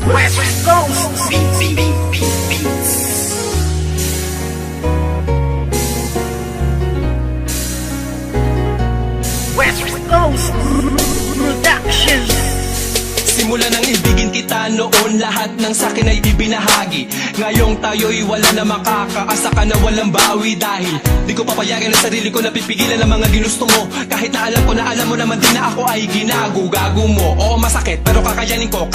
West Coast Beats. West Coast Productions. Simula nang ibigin kita noon, lahat ng sakin ay ibinahagi. Ngayong tayo'y wala na makakaasa ka na walang bawi. Dahil di ko papayagan ang sarili ko na pipigilan ang mga ginusto mo. Kahit na alam ko na alam mo naman din na ako ay ginago-gago mo. Oo masakit pero kakayanin ko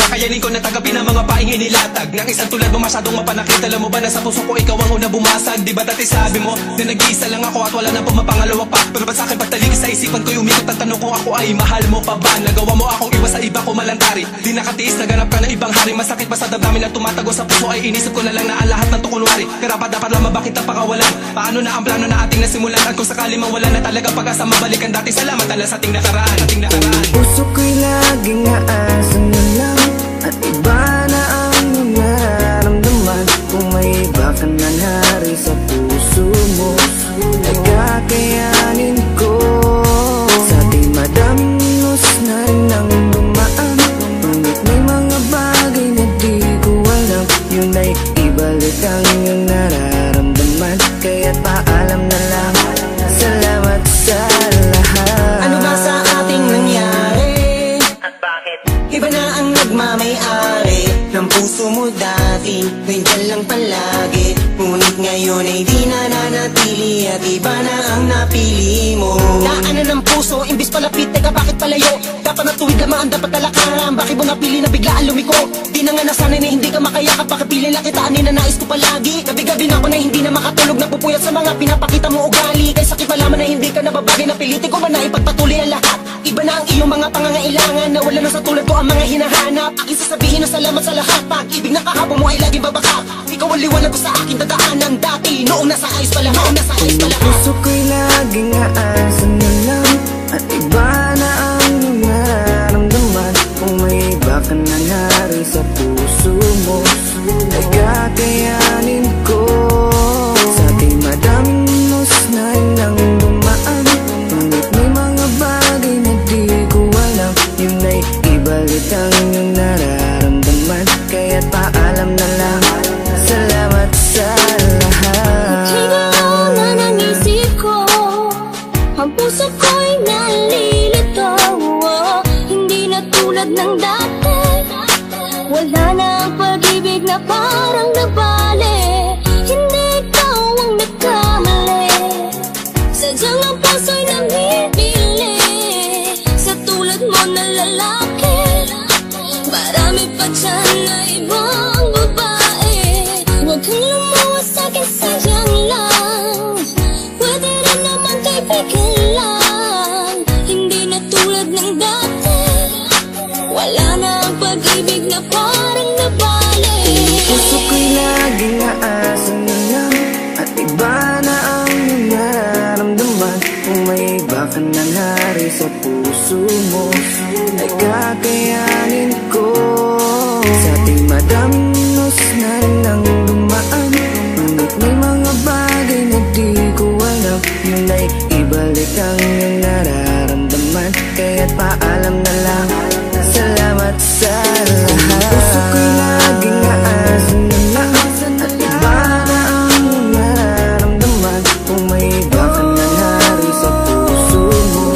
na tagapin ang mga paing inilatag ng isang tulad mo masyadong mapanakit. Alam mo ba na sa puso ko ikaw ang una bumasag? Di ba dati sabi mo na nag-iisa lang ako at wala nang pumapangalawa pa? Pero ba't sa'kin pagtalig sa isipan ko umikot ang tanong kung ako ay mahal mo pa ba? Nagawa mo akong iwas sa iba ko malantari. Di nakatiis, naganap ka ng ibang hari. Masakit pa sa damdamin na tumatago sa puso ay inisip ko na lang na ang lahat ng tukunwari. Karapat dapat lang mabakit ang pakawalan. Paano na ang plano na ating nasimulan? At kung sakali mawala na talaga pag-asa mabalikan dati. Salamat ala sa ating nakaraan. Puso ko'y laging aasan na lang at iba na ang nararamdaman. Kung may iba ka na nari sa puso mo ay kakayanin ko. Sa ating madaming minus na rin ang dumaan, ngunit may mga bagay na di ko alam. Yun ay ibalik ang iyong nararamdaman. Kaya't paalam na lang, salamat sa lahat. Ano ba sa ating nangyari? At bakit? Iba na ang nagmamay-ari ng puso mo dati, nandiyan lang palagi. Ngunit ngayon ay di na nanatili at iba na ang napili mo. Daanan ng puso, imbis palapit, teka bakit palayo? Dapat natuwid lamaan, dapat talakaran. Bakit mo napili na biglaan lumiko? Di na nga nasanay na hindi ka makayakap. Bakit pili lang kita, ninanais ko palagi. Gabi-gabi na ako na hindi na makatulog, napupuyat sa mga pinapakita mo ugali. Kay sakit malaman na hindi ka nababagay, napilitin ko ba na ipagpatuloy ang lahat? Iba na ang iyong mga pangangailangan, na wala na sa tulad ko ang mga hinahanap. Aking sasabihin na salamat sa lahat. Pag-ibig na kahapon mo ay laging babaka. Ikaw ang liwanag ko sa aking dadaanan dati. Noong nasa ayos pa lang, Puso ko'y laging aasan na lang at iba na ang nararamdaman. Kung may iba ka na nari sa puso mo ay kakayanin ko. Sa ating madaming minus na rin ang dumaan, ngunit may mga bagay na di ko alam. Yun ay ibalik ang iyong nararamdaman. Kaya't paalam na lang, salamat sa lahat. Higaon na ng isip ko, ang puso ko'y nalilito. Hindi na tulad ng dati, wala na ang pag-ibig na parang nabali. Hindi ikaw ang nagkamali, sadyang ang puso'y namimili sa tulad mo na lalaki. Marami pa dyan na ibang babae. Huwag kang lumawas sa'kin, sayang lang. Pwede rin naman kaibigan lang. Hindi na tulad ng dati, wala na ang pag-ibig na parang nabali. Puso ko'y laging aasan na lang at iba na ang nararamdaman. Kung may iba ka na nari sa puso mo ay kakayanin ko. Sa ating madaming minus na rin ang dumaan, ngunit may mga bagay na di ko alam. Yun ay ibalik ang iyong nararamdaman. Kaya't paalam na lang, salamat sa lahat. Puso ko'y laging aasan na lang at iba na ang nararamdaman. Kung may iba ka na nari sa puso mo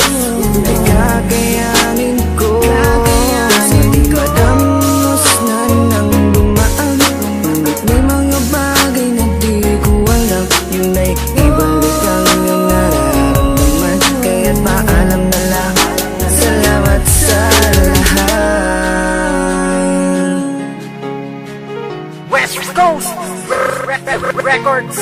ay kakayanin ko. Sa ating madaming minus na rin ang dumaan, ngunit may mga bagay na di ko alam. Yun ay ibalik ang iyong nararamdaman. Kaya't paalam na lang, salamat sa lahat. West Coast Records.